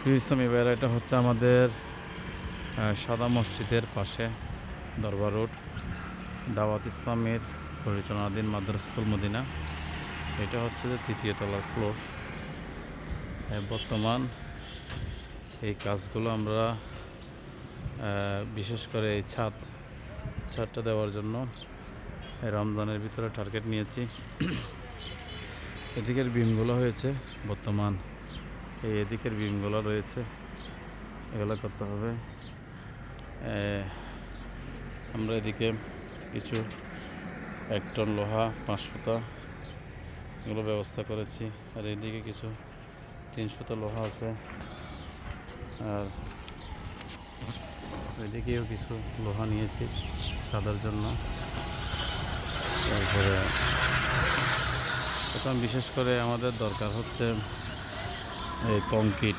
প্রিয় ইসলামী ভাইয়েরা, এটা হচ্ছে আমাদের সাদা মসজিদের পাশে দরবার রোড, দাওয়াত ইসলামের পরিচালনাধীন মাদ্রাসাতুল মদিনা। এটা হচ্ছে যে 3য় তলার ফ্লোর। বর্তমান এই কাজগুলো আমরা বিশেষ করে এই ছাদটা দেওয়ার জন্য রমজানের ভিতরে টার্গেট নিয়েছি। এদিকের বিমগুলো হয়েছে, বর্তমান এই এদিকের বিমগুলো রয়েছে, এগুলো করতে হবে। আমরা এদিকে কিছু 1 টন লোহা, 5 সুতা এগুলো ব্যবস্থা করেছি। আর এদিকে কিছু 3 সুতা লোহা আছে, আর এদিকেও কিছু লোহা নিয়েছি চাঁদার জন্য। তারপরে এখন বিশেষ করে আমাদের দরকার হচ্ছে এই কংক্রিট,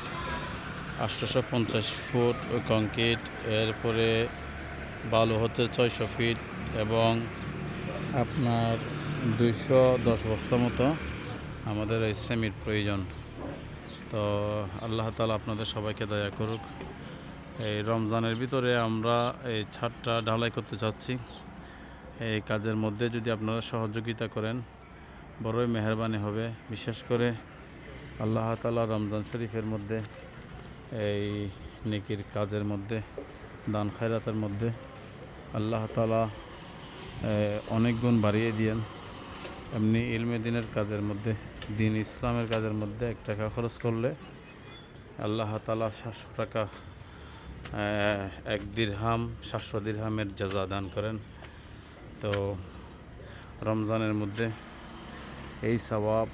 850 ফুট কংক্রিট, এরপরে বালু হচ্ছে 600 ফিট এবং আপনার 210 বস্তা মতো আমাদের এই সেমির প্রয়োজন। তো আল্লাহ তাআলা আপনাদের সবাইকে দয়া করুক। এই রমজানের ভিতরে আমরা এই ছাদটা ঢালাই করতে চাচ্ছি। এই কাজের মধ্যে যদি আপনারা সহযোগিতা করেন বড়ই মেহেরবানি হবে। বিশেষ করে আল্লাহ তাআলা রমজান শরীফের মধ্যে এই নেকির কাজের মধ্যে, দান খায়রাতের মধ্যে আল্লাহ তাআলা অনেক গুণ বাড়িয়ে দিয়েন। এমনি ইলমে দিনের কাজের মধ্যে, দিন ইসলামের কাজের মধ্যে 1 টাকা খরচ করলে আল্লাহ তাআলা 700 টাকা, 1 দিরহাম 700 দিরহামের জাযা দান করেন। তো রমজানের মধ্যে এই সওয়াব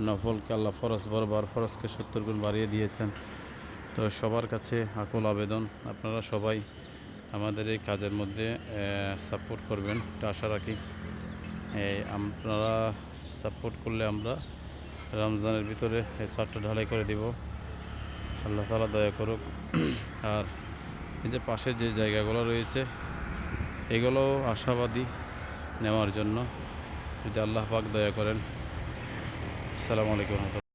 নফলকে আল্লাহ ফরজ বরাবর, ফরজকে 70 গুণ বাড়িয়ে দিয়েছেন। তো সবার কাছে আকুল আবেদন, আপনারা সবাই আমাদের এই কাজের মধ্যে সাপোর্ট করবেন, এটা আশা রাখি। আপনারা সাপোর্ট করলে আমরা রমজানের ভিতরে এই ছাদটা ঢালাই করে দিব। আল্লাহ তাআলা দয়া করুক। আর এই যে পাশে যে জায়গাগুলো রয়েছে এগুলো আশাবাদী নেওয়ার জন্য, যদি আল্লাহ পাক দয়া করেন। আসসালামু আলাইকুম।